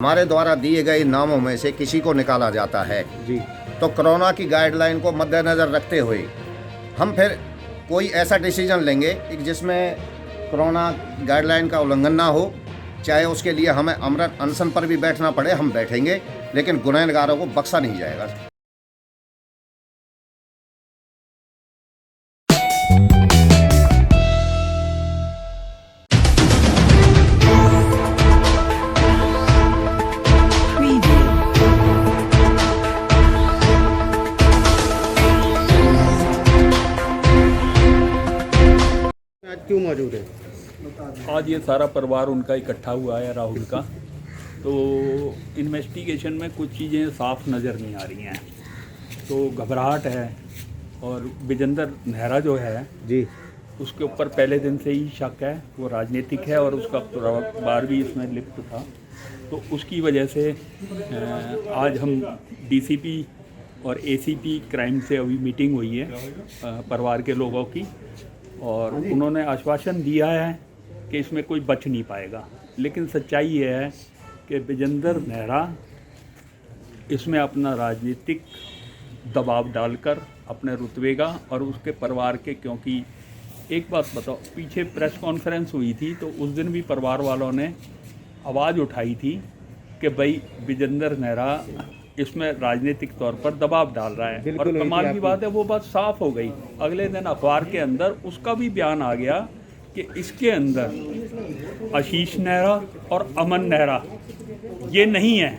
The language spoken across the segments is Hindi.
हमारे द्वारा दिए गए नामों में से किसी को निकाला जाता है जी। तो कोरोना की गाइडलाइन को मद्देनज़र रखते हुए हम फिर कोई ऐसा डिसीजन लेंगे कि जिसमें कोरोना गाइडलाइन का उल्लंघन ना हो, चाहे उसके लिए हमें अमृत अनशन पर भी बैठना पड़े, हम बैठेंगे, लेकिन गुनहगारों को बख्शा नहीं जाएगा। आज क्यों मौजूद है? आज ये सारा परिवार उनका इकट्ठा हुआ है, राहुल का। तो इन्वेस्टिगेशन में कुछ चीज़ें साफ नज़र नहीं आ रही हैं, तो घबराहट है। और विजेंद्र नेहरा जो है जी, उसके ऊपर पहले दिन से ही शक है, वो राजनीतिक है और उसका परिवार भी इसमें लिप्त था। तो उसकी वजह से आज हम डीसीपी और एसीपी क्राइम से अभी मीटिंग हुई है परिवार के लोगों की, और उन्होंने आश्वासन दिया है कि इसमें कोई बच नहीं पाएगा। लेकिन सच्चाई ये है कि विजेंद्र नेहरा इसमें अपना राजनीतिक दबाव डालकर अपने रुतबे का और उसके परिवार के, क्योंकि एक बात बताओ, पीछे प्रेस कॉन्फ्रेंस हुई थी तो उस दिन भी परिवार वालों ने आवाज़ उठाई थी कि भाई विजेंद्र नेहरा इसमें राजनीतिक तौर पर दबाव डाल रहा है। और कमाल की बात है, वो बात साफ हो गई। अगले दिन अखबार के अंदर उसका भी बयान आ गया कि इसके अंदर आशीष नेहरा और अमन नेहरा ये नहीं है,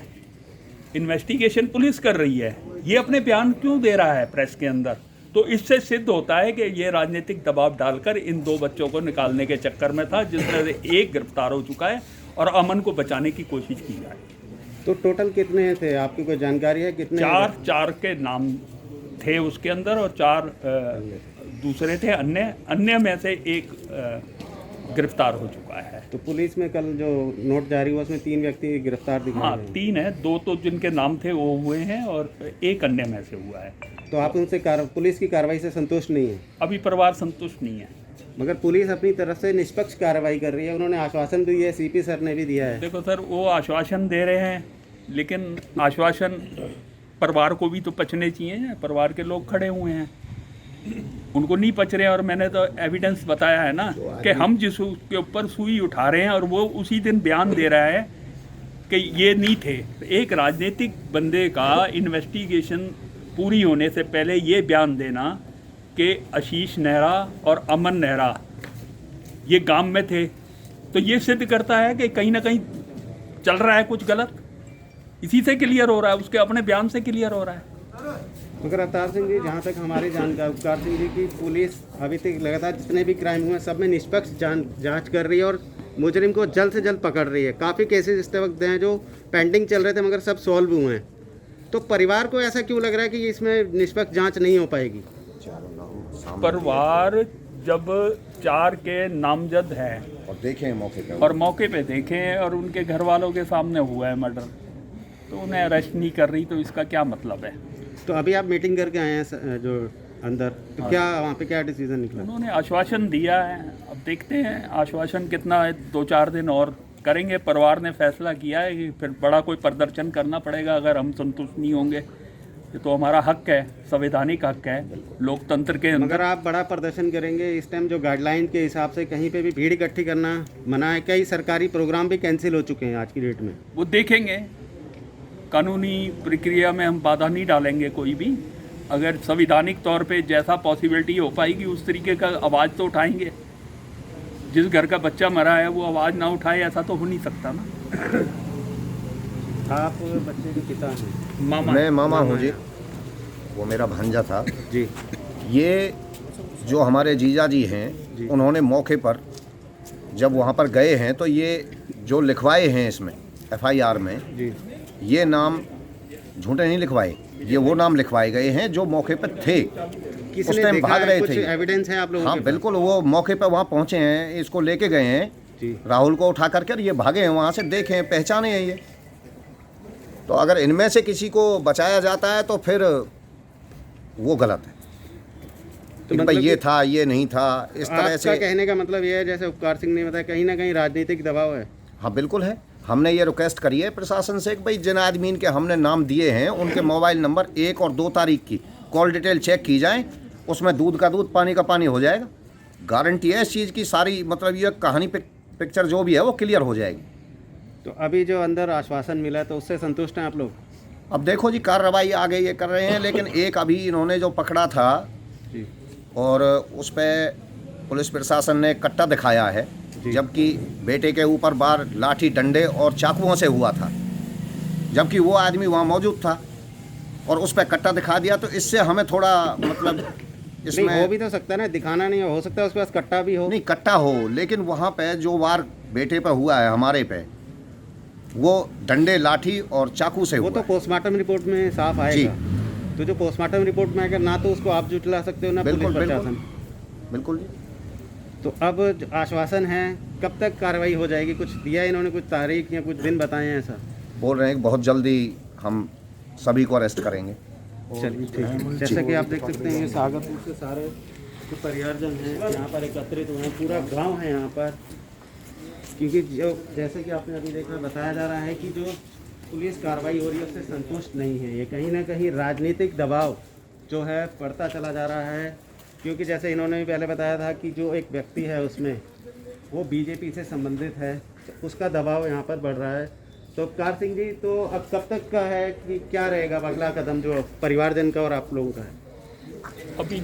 इन्वेस्टिगेशन पुलिस कर रही है। ये अपने बयान क्यों दे रहा है प्रेस के अंदर? तो इससे सिद्ध होता है कि ये राजनीतिक दबाव डालकर इन दो बच्चों को निकालने के चक्कर में था, जिसमें से एक गिरफ्तार हो चुका है और अमन को बचाने की कोशिश की जा रही है। तो टोटल कितने थे, आपकी कोई जानकारी है? कितने? चार के नाम थे उसके अंदर और चार दूसरे थे। अन्य में से एक गिरफ्तार हो चुका है। तो पुलिस में कल जो नोट जारी हुआ उसमें 3 व्यक्ति गिरफ्तार दिखे हाँ, हैं। 3 है, 2 तो जिनके नाम थे वो हुए हैं और एक अन्य में से हुआ है। तो आप उनसे पुलिस की कार्रवाई से संतुष्ट नहीं है? अभी परिवार संतुष्ट नहीं है। मगर पुलिस अपनी तरफ से निष्पक्ष कार्रवाई कर रही है, उन्होंने आश्वासन दिया है, सीपी सर ने भी दिया है। देखो सर, वो आश्वासन दे रहे हैं, लेकिन आश्वासन परिवार को भी तो पचने चाहिए। परिवार के लोग खड़े हुए हैं, उनको नहीं पच रहे हैं। और मैंने तो एविडेंस बताया है ना कि हम जिसके ऊपर सुई उठा रहे हैं और वो उसी दिन बयान दे रहा है कि ये नहीं थे। एक राजनीतिक बंदे का इन्वेस्टिगेशन पूरी होने से पहले ये बयान देना कि आशीष नेहरा और अमन नेहरा ये गांव में थे, तो ये सिद्ध करता है कि कहीं ना कहीं चल रहा है कुछ गलत। इसी से क्लियर हो रहा है, उसके अपने बयान से क्लियर हो रहा है। मगर अवतार सिंह जी, जहाँ तक हमारी जानकारी, अवतार सिंह जी की पुलिस अभी तक लगातार जितने भी क्राइम हुए सब में निष्पक्ष जांच कर रही है और मुजरिम को जल्द से जल्द पकड़ रही है। काफ़ी केसेस इस वक्त हैं जो पेंडिंग चल रहे थे मगर सब सॉल्व हुए हैं। तो परिवार को ऐसा क्यों लग रहा है कि इसमें निष्पक्ष जाँच नहीं हो पाएगी? परिवार जब 4 के नामजद हैं और मौके पे देखें और उनके घर वालों के सामने हुआ है मर्डर, तो उन्हें अरेस्ट नहीं कर रही, तो इसका क्या मतलब है? तो अभी आप मीटिंग करके आए हैं जो अंदर, तो क्या वहाँ पे क्या डिसीजन निकला? उन्होंने आश्वासन दिया है, अब देखते हैं आश्वासन कितना है। 2-4 दिन और करेंगे। परिवार ने फैसला किया है कि फिर बड़ा कोई प्रदर्शन करना पड़ेगा अगर हम संतुष्ट नहीं होंगे। ये तो हमारा हक है, संवैधानिक हक है लोकतंत्र के अंदर। मगर आप बड़ा प्रदर्शन करेंगे इस टाइम, जो गाइडलाइन के हिसाब से कहीं पे भी भीड़ इकट्ठी करना मना है। कई सरकारी प्रोग्राम भी कैंसिल हो चुके हैं आज की डेट में। वो देखेंगे, कानूनी प्रक्रिया में हम बाधा नहीं डालेंगे कोई भी। अगर संवैधानिक तौर पे जैसा पॉसिबिलिटी हो पाएगी उस तरीके का आवाज़ तो उठाएंगे। जिस घर का बच्चा मरा है वो आवाज़ ना उठाए, ऐसा तो हो नहीं सकता ना। आप बच्चे के पिता हैं? मामा। मैं मामा हूँ जी, वो मेरा भांजा था जी। ये जो हमारे जीजा जी हैं, उन्होंने मौके पर जब वहाँ पर गए हैं तो ये जो लिखवाए हैं इसमें FIR में जी। ये नाम झूठे नहीं लिखवाए, ये वो नाम लिखवाए गए हैं जो मौके पर थे, उस टाइम भाग रहे थे। एविडेंस है आप लोगों के हाँ पास? बिल्कुल, वो मौके पर वहाँ पहुँचे हैं, इसको लेके गए हैं जी। राहुल को उठा करके, ये भागे हैं वहाँ से, देखें पहचाने हैं ये। तो अगर इनमें से किसी को बचाया जाता है तो फिर वो गलत है। तो भाई ये था, ये नहीं था, इस तरह से कहने का मतलब ये है, जैसे उपकार सिंह ने बताया, कहीं ना कहीं राजनीतिक दबाव है। हाँ बिल्कुल है। हमने ये रिक्वेस्ट करी है प्रशासन से कि भाई जिन आदमीन के हमने नाम दिए हैं उनके मोबाइल नंबर 1 और 2 तारीख की कॉल डिटेल चेक की जाए, उसमें दूध का दूध पानी का पानी हो जाएगा। गारंटी है इस चीज़ की, सारी मतलब ये कहानी पिक्चर जो भी है वो क्लियर हो जाएगी। तो अभी जो अंदर आश्वासन मिला तो उससे संतुष्ट हैं आप लोग? अब देखो जी, कार्रवाई आगे ये कर रहे हैं, लेकिन एक अभी इन्होंने जो पकड़ा था जी और उस पर पुलिस प्रशासन ने कट्टा दिखाया है, जबकि बेटे के ऊपर बार लाठी डंडे और चाकुओं से हुआ था, जबकि वो आदमी वहाँ मौजूद था और उस पर कट्टा दिखा दिया। तो इससे हमें थोड़ा मतलब नहीं हो भी तो सकता है ना, दिखाना नहीं हो सकता उसके पास कट्टा भी हो। नहीं कट्टा हो, लेकिन वहाँ पे जो वार बेटे पे हुआ है हमारे पे, वो डंडे लाठी और चाकू से वो हुआ तो है। पोस्टमार्टम रिपोर्ट में साफ आएगा। तो जो पोस्टमार्टम रिपोर्ट में आएगा ना तो उसको आप जुटला सकते हो ना पुलिस बिल्कुल प्रशासन। बिल्कुल जी। तो अब जो आश्वासन है, कब तक कार्रवाई हो जाएगी? कुछ दिया है इन्होंने, कुछ तारीख या कुछ दिन बताए हैं ऐसा? बोल रहे हैं कि बहुत जल्दी हम सभी को अरेस्ट करेंगे। चलिए ठीक है। जैसा कि आप देख सकते हैं ये सागरपुर से सारे जो परिवारजन हैं यहाँ पर एकत्रित हुए हैं, पूरा गांव है यहाँ पर। क्योंकि जो जैसे कि आपने अभी देखा, बताया जा रहा है कि जो पुलिस कार्रवाई हो रही है उससे संतुष्ट नहीं है। ये कहीं ना कहीं राजनीतिक दबाव जो है बढ़ता चला जा रहा है। क्योंकि जैसे इन्होंने भी पहले बताया था कि जो एक व्यक्ति है उसमें वो बीजेपी से संबंधित है, तो उसका दबाव यहाँ पर बढ़ रहा है। तो कार सिंह जी, तो अब कब तक का है कि क्या रहेगा अगला कदम जो परिवारजन का और आप लोगों का है? अभी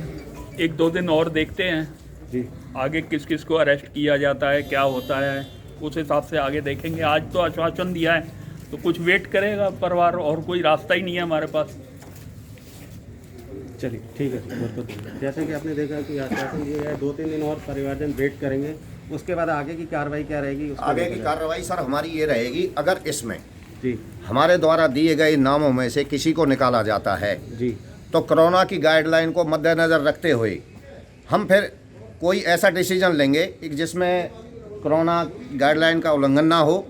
1-2 दिन और देखते हैं जी आगे किस किस को अरेस्ट किया जाता है, क्या होता है, उस हिसाब से आगे देखेंगे। आज तो आश्वासन दिया है तो कुछ वेट करेगा परिवार, और कोई रास्ता ही नहीं है हमारे पास। चलिए ठीक है, बहुत बहुत धन्यवाद। जैसे कि आपने देखा कि आश्वासन दिया गया है, 2-3 दिन और परिवारजन वेट करेंगे, उसके बाद आगे की कार्रवाई क्या रहेगी? उसको आगे की देखा कार्रवाई सर हमारी ये रहेगी, अगर इसमें जी हमारे द्वारा दिए गए नामों में से किसी को निकाला जाता है जी तो कोरोना की गाइडलाइन को मद्देनज़र रखते हुए हम फिर कोई ऐसा डिसीजन लेंगे कि जिसमें कोरोना गाइडलाइन का उल्लंघन ना हो,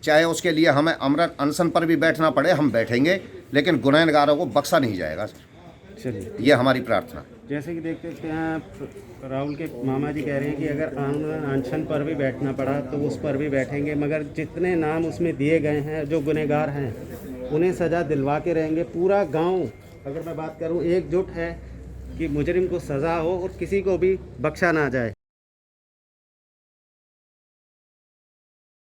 चाहे उसके लिए हमें अमरन अनशन पर भी बैठना पड़े, हम बैठेंगे, लेकिन गुनहगारों को बख्शा नहीं जाएगा। चलिए, ये हमारी प्रार्थना। जैसे कि देख सकते हैं राहुल के मामा जी कह रहे हैं कि अगर आमरण अनशन पर भी बैठना पड़ा तो उस पर भी बैठेंगे, मगर जितने नाम उसमें दिए गए हैं जो गुनहगार हैं उन्हें सज़ा दिलवा के रहेंगे। पूरा गांव, अगर मैं बात करूं, एकजुट है कि मुजरिम को सज़ा हो और किसी को भी बख्शा ना जाए।